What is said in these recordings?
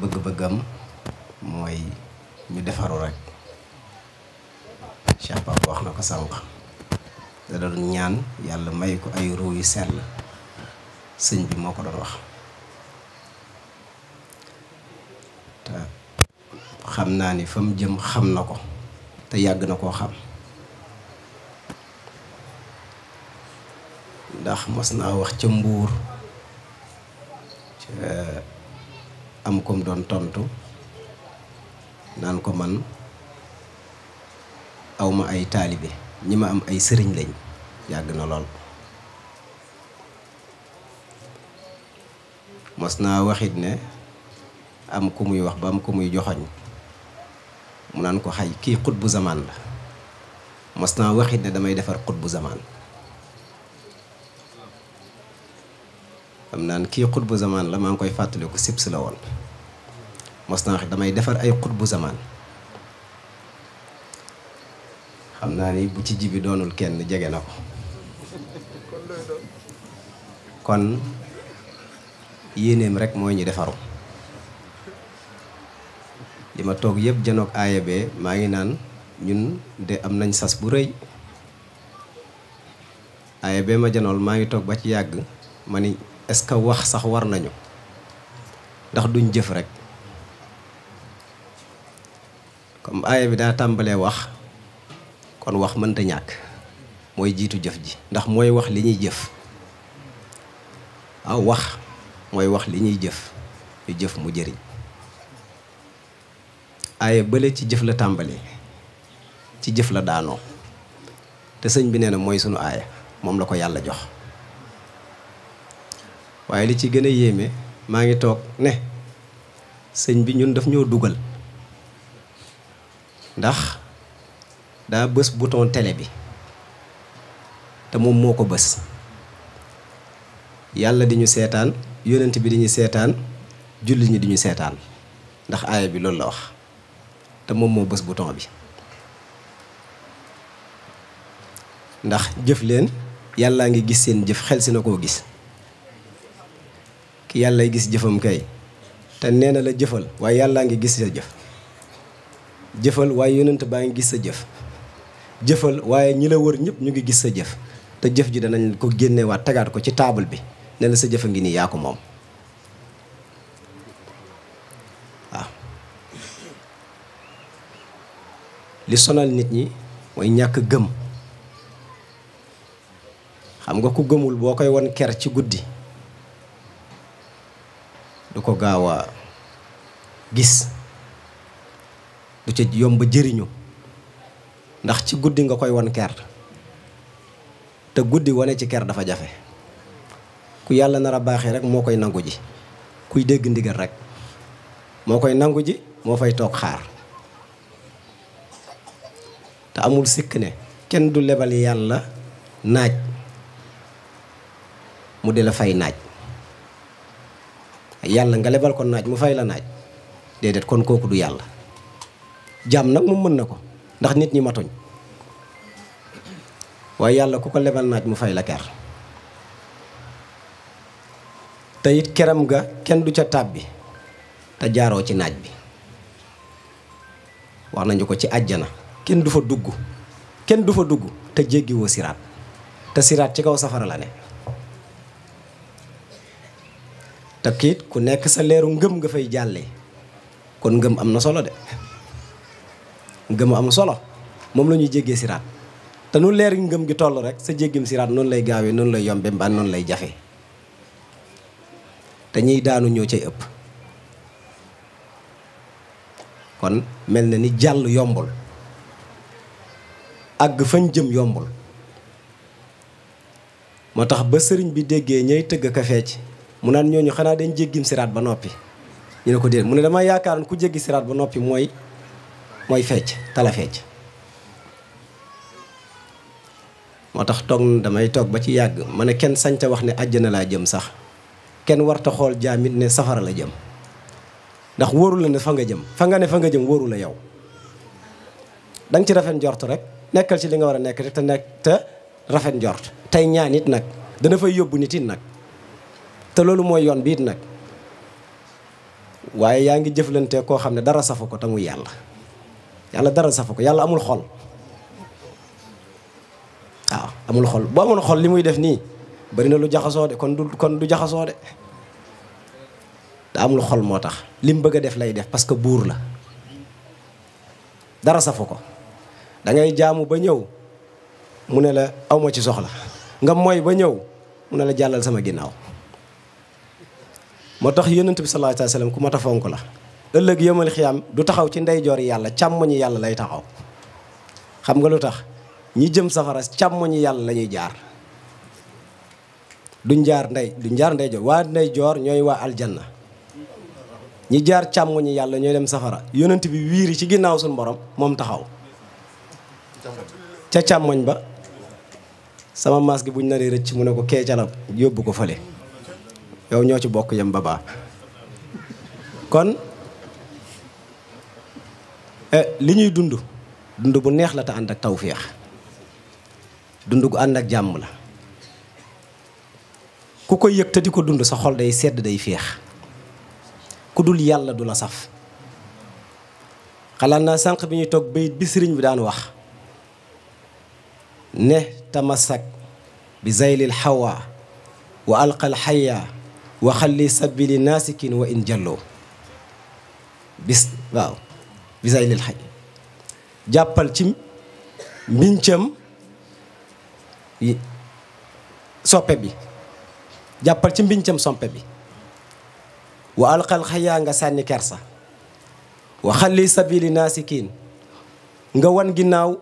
bëgg-bëggam mooy ñu defaru rek. Cheikh Pape wax na ko sànq da doon ñaan yàlla may ko ay ruu yu sell sëñ bi moo ko doon wax te xam naa ni fa mu jëm xam na ko te yàgg na koo xam ndax mos naa wax ca Mbuur am kom doon tontu naan ko man awma ay taalibe ñi ma am ay sëriñ lañ yàgg na lool mos naa waxit ne am ku muy wax ba am ku muy joxoñ mu naan ko xay kii xut bu zamaan la mos naa waxit ne damay defar xut bu zamaan xam naan kii xut bu zamaan la maa ngi koy fàttaliku sips la woon mos naa wax damay defar ay xut bu zamaan xam naa ni bu ci jibi doonul kenn jege na ko kon yéeneem rek mooy ñu defaru li ma toog yëpp janoog aaya bee maa ngi naan ñun de am nañ sas bu rëy aaya bee ma janool maa ngi toog ba ci yàgg ma ni est-ce que wax sax war nañu ndax duñ jëf rek comme aaya bi daa tàmbalee wax kon wax mënta ñàkk mooy jiitu jëf ji ndax mooy wax li ñuy jëf waaw wax mooy wax li ñuy jëf ñu jëf mu jëriñ aaya bële ci jëf la tàmbalee ci jëf la daanoo te sëñ bi nee na mooy sunu aaya moom la ko yàlla jox waaye li ci gën a yéeme maa ngi toog ne sëñ bi ñun daf ñoo dugal ndax daa bës bouton télé bi te moom moo ko bës yàlla di ñu seetaan yonent bi di ñu seetaan jullit ñi di ñu seetaan ndax aaya bi loolu la wax te moom moo bës bouton bi ndax jëf leen yàllaa ngi gis seen jëf xel si na koo gis ki yàllay gis jëfam kay te nee na la jëfal waaye yàllaa ngi gis sa jëf jëfal waaye yonent baa ngi gis sa jëf jëfal waaye ñi la wër ñëpp ñu ngi gis sa jëf te jëf ji danañ ko génnewaat tegaat ko ci taabal bi ne la sa jëf a ngi nii yaa ko moom waaw li sonal nit ñi mooy ñàkk gëm xam nga ku gëmul boo koy won ker ci guddi du ko gaaw a gis du ca yomb jëriñu ndax ci guddi nga koy won ker te guddi wane ci ker dafa jafe ku yàlla nar a baaxee rek moo koy nangu ji kuy dégg ndigal rek moo koy nangu ji moo fay toog xaar te amul sikk ne kenn du lebal yàlla naaj mu di la fay naaj yàlla nga lebal ko naaj mu fay la naaj déedéet kon kooku du yàlla jaam nag moom mën na ko ndax nit ñi matuñ waaye yàlla ku ko lebal naaj mu fay la ker te it keram ga kenn du ca tàbbi te jaaroo ci naaj bi wax nañu ko ci àjjana kenn du fa dugg te jéggiwoo siraat te siraat ci kaw safara la ne te kiit ku nekk sa leeru ngëm nga fay jàllee kon ngëm am na solo de ngëm am solo moom la ñuy jéggee siraat te nu leer ngëm gi toll rek sa jéggim siraat noonu lay gaawee noonu lay yombe mbaa noonu lay jafe te ñiy daanu ñoo cay ëpp kon mel na ni jàll yombul àgg fañ jëm yombul moo tax ba sëriñ bi déggee ñay tëgg ka fecc mu naan ñooñu xanaa dañ jéggim siraat ba noppi ñu ne ko déet mu ne dama yaakaaroon ku jéggi siraat ba noppi mooy fecc tala fecc moo tax damay toog ba ci yàgg ma ne kenn sañta wax ne àjjana laa jëm sax kenn warta xool jaamit ne safara la jëm ndax wóoru la ne fa nga jëm fa nga jëm wóoru la yow danga ci rafet njort rek nekkal ci li nga war a nekk rek te rafet njort tey ñaan it nag dana fay yóbbu nit it nag te loolu mooy yoon bi it nag waaye yaa ngi jëflante koo xam ne dara safu ko te muy yàlla. yàlla dara safu ko, yàlla amul xol. waaw amul xol, bu amoon xol li muy def nii bari na lu jaxasoo de kon du jaxasoo de. da amul xol moo tax li mu bëgg a def lay def parce que buur la. dara safu ko, da ngay jaamu ba ñëw mu ne la awma ci soxla, nga mooy ba ñëw mu ne la jàllal sama ginnaaw. moo tax yonent bi sallallahu alayhi wa sallam ku mat a fonk la. ëllëg yawmal xiyaam du taxaw ci ndeyjoor yàlla, càmmoñi yàlla lay taxaw. xam nga lu tax? ñi jëm safara càmmoñi yàlla la ñuy jaar. duñ jaar ndeyjoor, waa ndeyjoor ñooy waa aljanna. ñi jaar càmmoñi yàlla ñooy dem safara. yonent bi wiiri ci ginnaaw suñu borom moom taxaw ca càmmoñ ba. sama maas gi buñ naree rëcc mu ne ko kee calab yóbbu ko fële, yow ñoo ci bokk yem baba. kon li ñuy dund bu neex la te ànd ak tawféex, dund gu ànd ak jàmm la. ku ko yëg te di ko dund sa xol day sedd day féex. ku dul yàlla du la saf. xalaat naa sànq bi ñuy toog bayit bi sëriñ bi daan wax ne tamasak bi zaylil hawa wa alqal xaya wa xalli sabili naasikin wa in jalloo waaw bi zaylil xay, jàppal ci mbincam soppe bi, jàppal ci mbincam soppe bi. wa alqal xaya nga sànni kersa. wa xalli sabili naasikin nga wan ginnaaw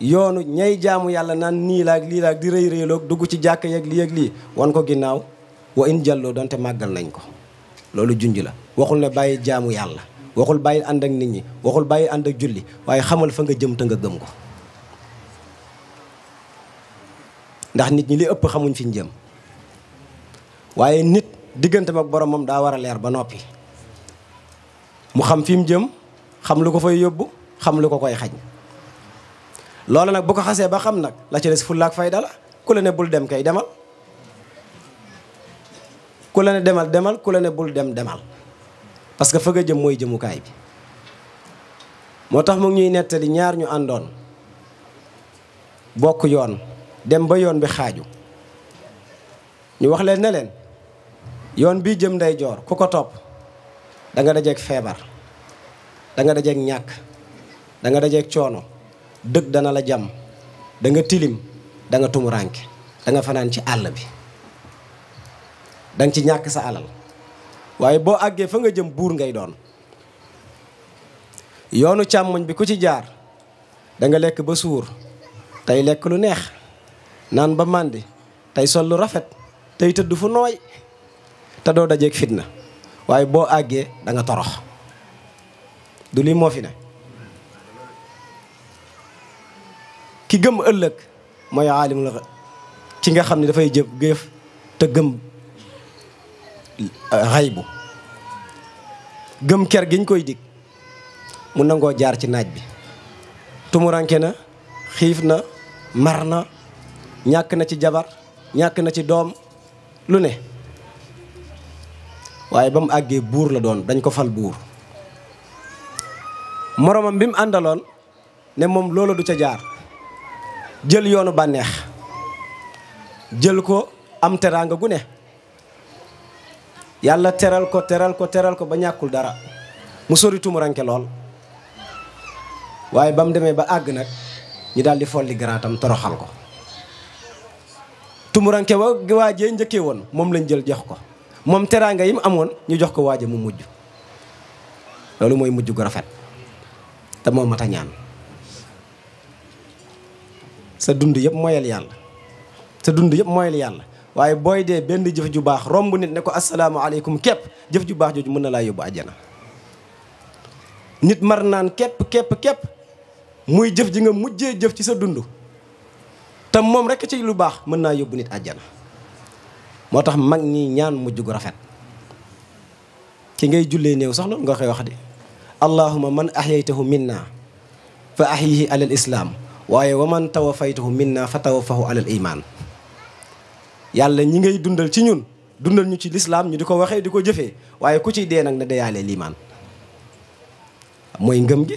yoonu ñay jaamu yàlla naan nii laag lii laag di rëy rëyloog dugg ci jàkk yeeg lii ak lii, wan ko ginnaaw. wa in jàlloo donte màggal nañ ko. loolu junj la. waxul ne bàyyi jaamu yàlla, waxul bàyyi ànd ak nit ñi, waxul bàyyi ànd ak julli, waaye xamal fa nga jëm te nga gëm ko. ndax nit ñi li ëpp xamuñ fi ñu jëm. waaye nit digganteem ak boromam daa war a leer ba noppi. mu xam fi mu jëm, xam lu ko fay yóbbu, xam lu ko koy xañ. loolu nag bu ko xasee ba xam nag la ci des fulla ak fayda la. ku la ne bul dem kay demal, ku la ne demal demal, ku la ne bul dem demal. parce que fa nga jëm mooy jëmukaay bi. moo tax mu ngi ñuy nettali ñaar ñu àndoon bokk yoon dem ba yoon bi xaaju. ñu wax leen ne leen yoon bii jëm ndeyjoor ku ko topp da nga dajeeg feebar, da nga dajeeg ñàkk, da nga dajeeg coono, dëgg dana la jàmm, da nga tilim, da nga tumuranke, da nga fanaan ci àll bi, da nga ci ñàkk sa alal. waaye boo àggee fa nga jëm buur ngay doon. yoonu càmmoñ bi ku ci jaar da nga lekk ba suur, tey lekk lu neex, naan ba màndi, tey sol lu rafet, tey tëdd fu nooy, te doo dajeeg fitna. waaye boo àggee da nga torox. du lii moo fi ne. ki gëm ëllëg mooy aalimul ci nga xam ne dafay jëf te gëm xaybu, gëm ker giñ koy dig, mu nangoo jaar ci naaj bi. tumuranke na, xiif na, mar na, ñàkk na ci jabar, ñàkk na ci doom, lu ne. waaye ba mu àggee buur la doon, dañ ko fal buur. moromam bi mu àndaloon ne moom loolu du ca jaar, jël yoonu bànneex, jël ko am teraanga gu ne. yàlla teral ko ba ñàkkul dara, mu sori tumuranke lool. waaye ba mu demee ba àgg nag ñu daal di folli garaatam toroxal ko. tumuranke waajee njëkkee woon moom lañ jël jox ko, moom teraanga yi mu amoon ñu jox ko waaje mu mujj. loolu mooy mujj gu rafet te moo mat a ñaan. sa dund yëpp mooyal yàlla, sa dund yëpp mooyal yàlla. waaye booy dee benn jëf ju baax romb nit ne ko asalaamaaleykum képp, jëf ju baax jooju mën na laa yóbbu àjjana. nit mar naan képp muy jëf ji nga mujjee jëf ci sa dund te moom rekk ci lu baax mën naa yóbbu nit àjjana. moo tax mag ñi ñaan mujj gu rafet. ki ngay jullee néew sax loolu nga koy wax di allahumma man ahyaytahu minna fa ahyihi alal islaam, waaye wa man tawafaytahu minna fa tawaffahu alal iman. yàlla ñi ngay dundal ci ñun dundal ñu ci lislaam ñu di ko waxee di ko jëfee waaye ku ciy dee nag ne deyaale liimaan mooy ngëm gi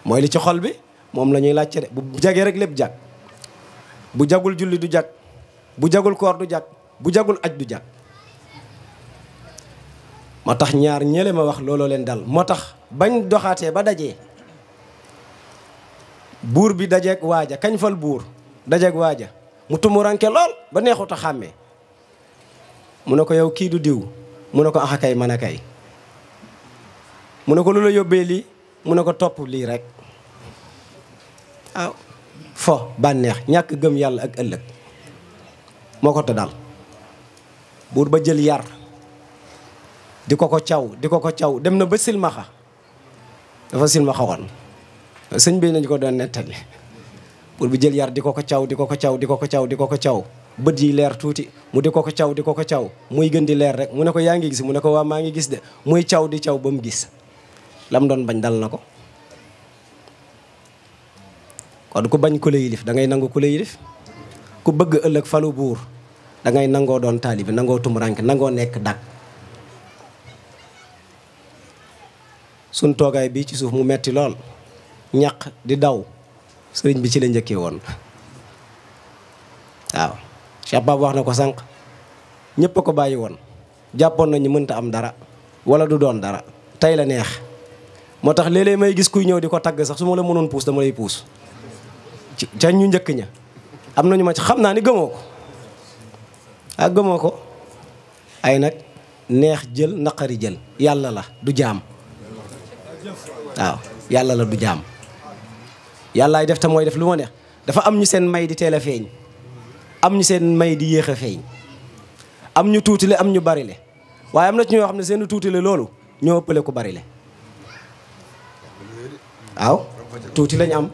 mooy li ci xol bi moom la ñuy laajte de bu jagee rek lépp jag bu jagul julli du jag bu jagul koor du jag bu jagul aj du jag moo tax ñaar ñële ma wax looloo leen dal moo tax bañ doxaatee ba dajee buur bi dajeeg waaja kañ fal buur dajeeg waaja mu tumuranke lool ba neexut a xàmmee mu ne ko yow kii du diw mu ne ko axa kay mën a kay mu ne ko lu la yóbbee lii mu ne ko topp lii rek waaw fo bànneex ñàkk gëm yàlla ak ëllëg moo ko te dal buur ba jël yar di ko caw dem na ba silmaxa dafa silmaxa woon sëñ bi nañu ko doon nettali buur bi jël yar di ko caw bët yi leer tuuti mu di ko caw muy gën di leer rek mu ne ko yaa ngi gis mu ne ko waa maa ngi gis de muy caw di caw ba mu gis lam doon bañ dal na ko kon ku bañ ku la yilif da ngay nangu ku la yilif ku bëgg ëllëg falu buur da ngay nangoo doon taalibi nangoo tumuranke nangoo nekk dak suñ toogaay bii ci suuf mu metti lool ñaq di daw sëriñ bi ci la njëkkee woon waaw Cheikh Bab wax na ko sànq ñëpp a ko bàyyi woon jàppoon nañu mënta am dara wala du doon dara tey la neex moo tax léeg-léeg may gis kuy ñëw di ko tagg sax su ma la mënoon puus dama lay puus ca ñu njëkk ña am nañu ma ci xam naa ni gëmoo ko gëmoo ko ay nag neex jël naqari jël yàlla la du jaam waaw yàlla la du jaam yàllaay def te mooy def lu ma neex dafa am ñu seen may di teel a feeñ am ñu seen may di yéex a feeñ am ñu tuutile am ñu barile waaye am na ci ñoo xam ne seen tuutile loolu ñoo ëppale ko barile waaw tuuti lañ am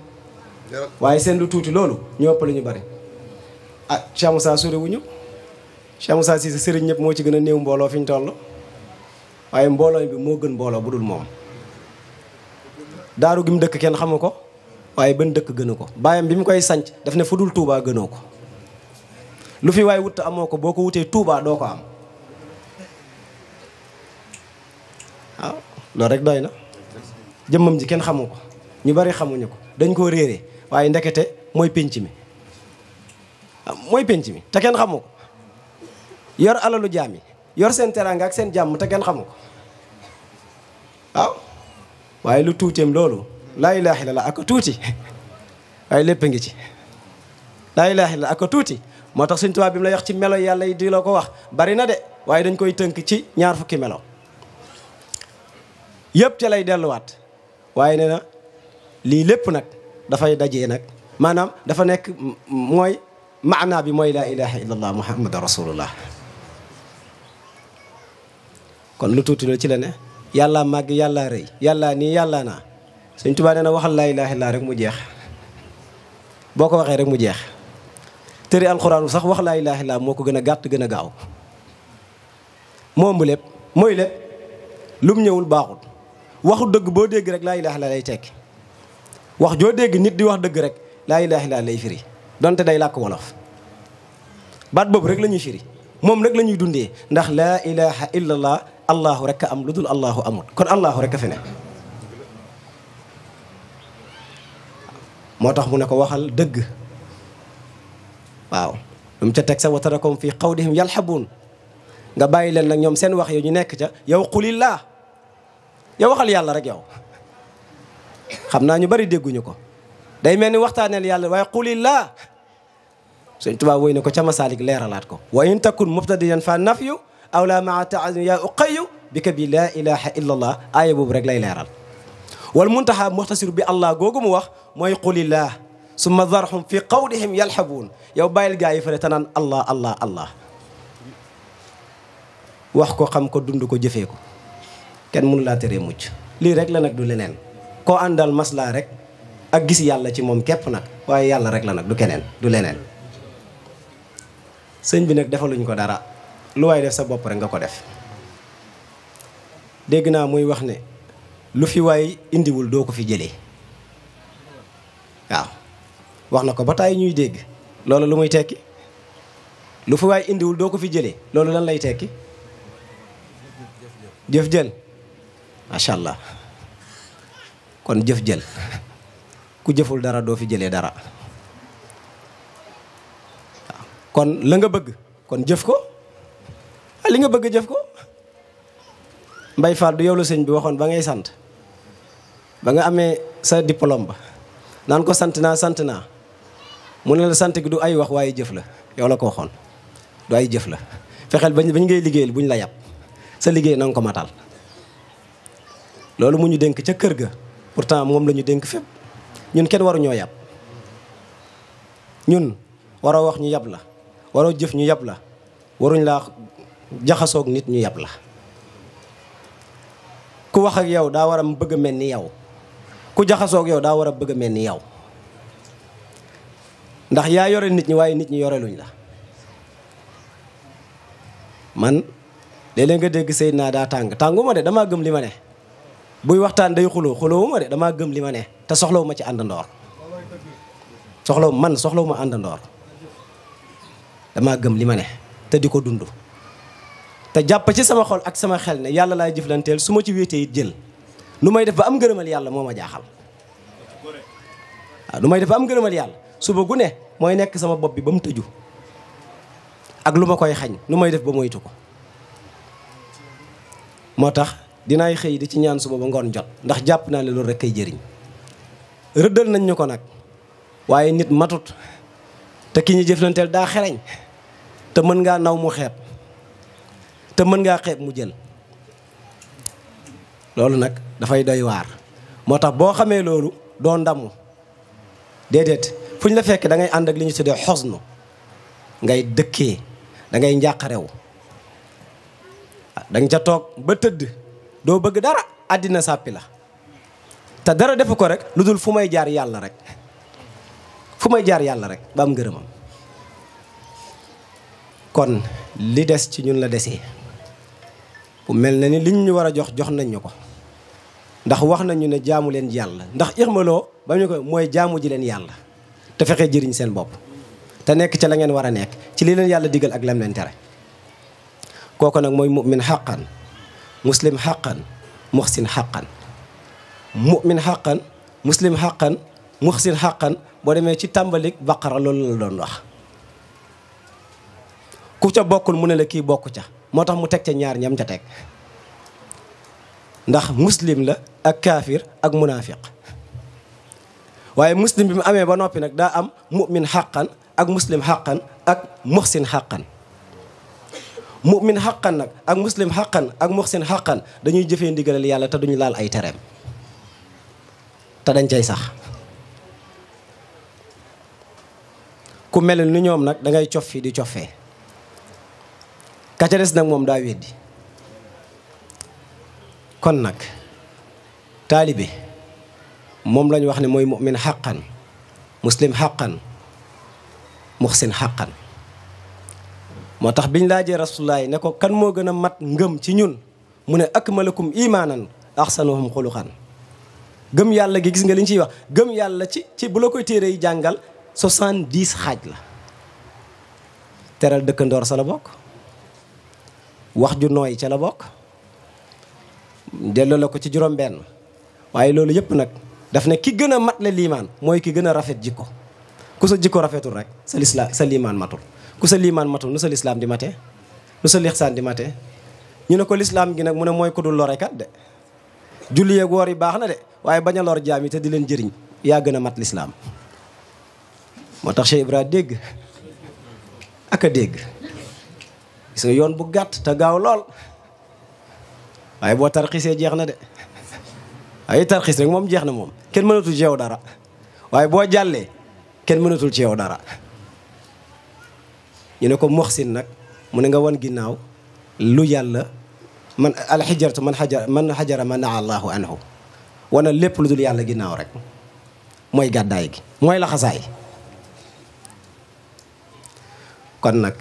waaye seen lu tuuti loolu ñoo ëppale ñu bari Cheikh Moussa sori wuñu Cheikh Moussa si sa sëriñ ñëpp moo ci gën a néew mbooloo fi ñu toll waaye mbooloo bi moo gën mbooloo bu dul moom daaru gi mu dëkk kenn xamu ko waaye benn dëkk gënu ko baayam bi mu koy sanc daf ne fu dul Touba gënoo ko lu fi waaye wut amoo ko boo ko wutee Touba doo ko am waaw loolu rek doy na jëmmam ji kenn xamu ko ñu bari xamuñu ko dañ koo réere waaye ndekete mooy pénc mi mooy pénc mi te kenn xamu ko yor alalu jaam yi yor seen teraanga ak seen jàmm te kenn xamu ko waaw waaye lu tuuteem loolu laa ilaaha illallaah ak tuuti waaye lépp a ngi ci laa ilaaha illallaah ak tuuti moo tax Sëñ Tuubaa bi mu lay wax ci melo yàlla yi di la ko wax bari na de waaye dañ koy tënk ci 2 fukki melo yëpp ca lay delluwaat waaye nee na lii lépp nag dafay dajee nag maanaam dafa nekk mooy maanaa bi mooy laa ilaaha illallaah muhammad rasulullah kon lu tuuti la ci la ne yàlla màgg yàlla rëy yàlla nii yàlla naa Sëñ Tuubaa nee na waxal laa ilaaha illallaah rek mu jeex boo ko waxee rek mu jeex tëri alxuraan sax wax laa ilaaha illallaah moo ko gën a gàtt gën a gaaw moom lépp mooy lépp lu mu ñëwul baaxul waxu dëgg boo dégg rek laa ilaaha illallaah lay tekki wax joo dégg nit di wax dëgg rek laa ilaaha illallaah lay firi donte day làkk wolof baat boobu rek la ñuy firi moom rek la ñuy dundee ndax laa ilaaha illallaah allahu rek a am lu dul allahu amut kon allahu rek a fi ne moo tax mu ne ko waxal dëgg waaw lu mu ca teg sa wa tarakum fii qawlihim yalhabuun nga bàyyi leen nag ñoom seen wax yo ñu nekk ca yow qulillah yow waxal yàlla rek yow xam naa ñu bari dégguñu ko day mel ni waxtaaneel yàlla waaye qulillah Sëñ Tuubaa woy ne ko ca Masaalik leeralaat ko wa in takun mubtadiyan fa nafyu aw la maa taazim yaa uqayu bi ka bi laa ilaha illa allah aaya boobu rek lay leeral wal muntaha muxtasir bi allah googu mu wax mooy qulillah summa zarhum fi qawlihim yalhabuun yow bàyyil gaa yi fële te naan allah allah allah wax ko xam ko dund ko jëfee ko kenn mënu laa teree mucc lii rek la nag du leneen koo àndal maslaa rek ak gis yàlla ci moom képp nag waaye yàlla rek la nag du keneen du leneen sëñ bi nag defaluñ ko dara lu waay def sa bopp rek nga ko def dégg naa muy wax ne lu fi waay indiwul doo ko fi jëlee waaw wax na ko ba tàyyi ñuy dégg loolu lu muy tekki lu fi waay indiwul doo ko fi jëlee loolu lan lay tekki jëf jël macha allah kon jëf jël ku jëful dara doo fi jëlee dara waaw kon la nga bëgg kon jëf ko li nga bëgg jëf ko Mbay Fall du yow la sëñ bi waxoon ba ngay sant ba nga amee sa diplôme ba naan ko sant naa mu ne la sant gi du ay wax waaye jëf la yow la ko waxoon du ay jëf la fexeel bañ ngay liggéeyal buñ la yàpp sa liggéey na nga ko matal loolu mu ñu dénk ca kër ga pourtant moom la ñu dénk fépp ñun kenn waruñoo yàpp ñun waroo wax ñu yàpp la waroo jëf ñu yàpp la waruñ laa jaxasoog nit ñu yàpp la ku wax ak yow daa war a bëgg a mel ni yow ku jaxasoog yow daa war a bëgg a mel ni yow ndax yaa yore nit ñi waaye nit ñi yore luñ la man léeg-léeg nga dégg Seydina daa tànguma de damaa gëm li ma ne buy waxtaan day xuloowu ma de damaa gëm li ma ne te soxlawu ma ci àndandoor soxlawu ma àndandoor damaa gëm li ma ne te di ko dund te jàpp ci sama xol ak sama xel ne yàlla laay jëflanteel su ma ci wéetee it jël nu may def ba am ngërëmal yàlla moo ma jaaxal waaw nu may def ba am ngërëmal yàlla suba gu ne mooy nekk sama bopp bi ba mu tëju ak lu ma koy xañ nu may def ba moytu ko moo tax dinaay xëy di ci ñaan suba ba ngoon jot ndax jàpp naa ne loolu rek kay jëriñ rëddal nañ ñu ko nag waaye nit matut te ki ñu jëflanteel daa xereñ te mën ngaa naw mu xeeb te mën ngaa xeeb mu jël loolu nag dafay doy waar moo tax boo xamee loolu doo ndamu déedéet fu ñu la fekk da ngay ànd ak li ñu tuddee xosnu ngay dëkkee da ngay njàqarew da nga ca toog ba tëdd doo bëgg dara àddina sàppi la te dara defu ko rek lu dul fu may jaar yàlla rek ba am ngërëmam kon li des ci ñun la desee bu mel na ni liñ ñu war a jox nañ ñu ko ndax wax nañu ne jaamu leen yàlla ndax ixmaloo ba ñu ko mooy jaamu ji leen yàlla te fexe jëriñ seen bopp te nekk ca la ngeen war a nekk ci li leen yàlla digal ak lem leen tere kooku nag mooy mu'min xaqan muslim xaqan muxsin xaqan mu'min xaqan muslim xaqan muxsin xaqan boo demee ci tàmbalik baqara loolu la doon wax ku ca bokkul mu ne la kii bokk ca moo tax mu teg ca ñaar ñam ca teg ndax muslim la ak kaafir ak munaafiq waaye muslim bi mu amee ba noppi nag daa am mu'min xaqan ak muslim xaqan ak muxsin xaqan mu'min xaqan nag ak muslim xaqan ak muxsin xaqan dañuy jëfee ndigalal yàlla te duñu laal ay tereem te dañ cay sax ku mel ni ñoom nag dangay cof fii di cofee ka ca des nag moom daa weddi kon nag taalibe moom lañu wax ne mooy mu'min xaqan muslim xaqan muxsin xaqan moo tax biñ laajee rasulullaay ne ko kan moo gën a mat ngëm ci ñun mu ne akmalakum imaanan axsanuhum xuluqan gëm yàlla gi gis nga li ñu ciy wax gëm yàlla ci bu la koy téere yi jàngal 70 xaaj la teral dëkkandoor sa la bokk wax ju nooy ca la bokk delloo la ko ci juróom benn waaye loolu yëpp nag daf ne ki gën a mat la liimaan mooy ki gën a rafet jikko ku sa jikko rafetul rek sa liimaan matul ku sa liimaan matul nu sa lislaam di mate nu sa lixsaan di mate ñu ne ko lislaam gi nag mu ne mooy ku dul lorekat de julli yeeg woor yi baax na de waaye bañ a lor jaam yi te di leen jëriñ yaa gën a mat lislaam moo tax Cheikh Ibra dégg ak a dégg gis nga yoon bu gàtt te gaaw lool waaye boo tarxisee jeex na de waaye tarxis rek moom jeex na moom kenn mënatul ci yow dara waaye boo jàllee kenn mënatul ci yow dara ñu ne ko muxsin nag mu ne nga wan ginnaaw lu yàlla man alxijaratu man xajara man naa allahu anhu wana lépp lu dul yàlla ginnaaw rek mooy gàddaay gi mooy laxasaay kon nag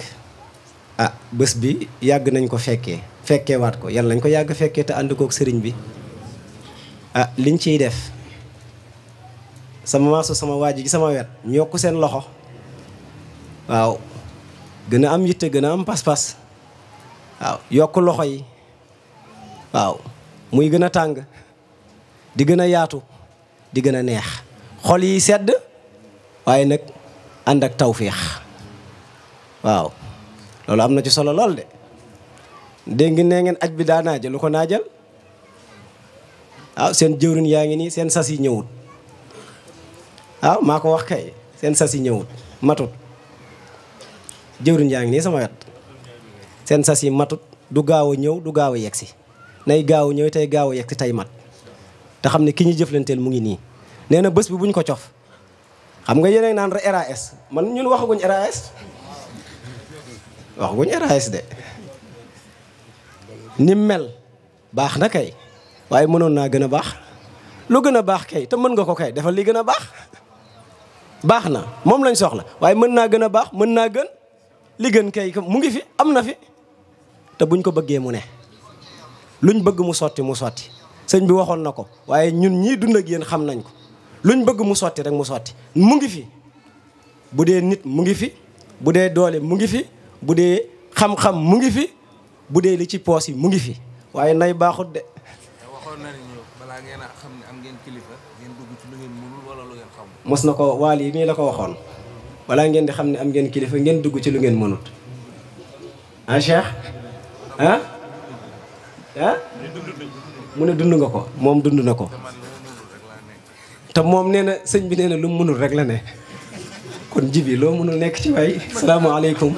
bés bi yàgg nañ ko fekkee waat ko yàlla nañ ko yàgg fekkee te ànd kook sëriñ bi liñ ciy def sama maasu sama waa ji gi sama wet ñu yokk seen loxo waaw gën a am yitte gën a am pas-pas waaw yokk loxo yi waaw muy gën a tàng di gën a yaatu di gën a neex xol yi sedd waaye nag ànd ak tawféex waaw loolu am na ci solo lool de dégg ngeen nee ngeen aj bi daa naajal lu ko naajal waaw seen jëwriñ yaa ngi nii seen sas yi ñëwut waaw maa ko wax kay seen sas yi ñëwut matut jëwriñ yaa ngi nii sama wet seen sas yi matut du gaaw a ñëw du gaaw a yegsi nay gaaw a ñëw tey gaaw a yegsi tey mat te xam ne ki ñu jëflanteel mu ngi nii nee na bés bi buñ ko cof xam nga yéen naan RAS man ñun waxaguñ RAS waxaguñ RAS de ni mel baax na kay waaye mënoon naa gën a baax lu gën a baax kay te mën nga ko kay defal li gën a baax baax na moom lañ soxla waaye mën naa gën a baax mën naa gën li gën kay mu ngi fi am na fi te buñ ko bëggee mu ne luñ bëgg mu sotti sëñ bi waxoon na ko waaye ñun ñii dund ak yéen xam nañ ko luñ bëgg mu sotti rek mu sotti mu ngi fi bu dee nit mu ngi fi bu dee doole mu ngi fi bu dee xam-xam mu ngi fi bu dee li ci poos yi mu ngi fi waaye nay baaxut de. waxoon na ni ñu balaa ngeen a xam ne am ngeen kilifa ngeen dugg ci lu ngeen mënul wala lu ngeen xamul. mos na ko waal yi mii la ko waxoon balaa ngeen di xam ne am ngeen kilifa ngeen dugg ci lu ngeen mënut ah Cheikh ah ah mu ne dund nga ko moom dund na ko te moom nee na sëñ bi nee na lu mu mënul rek la ne kon jibi loo mënul nekk ci waay salaamaaleykum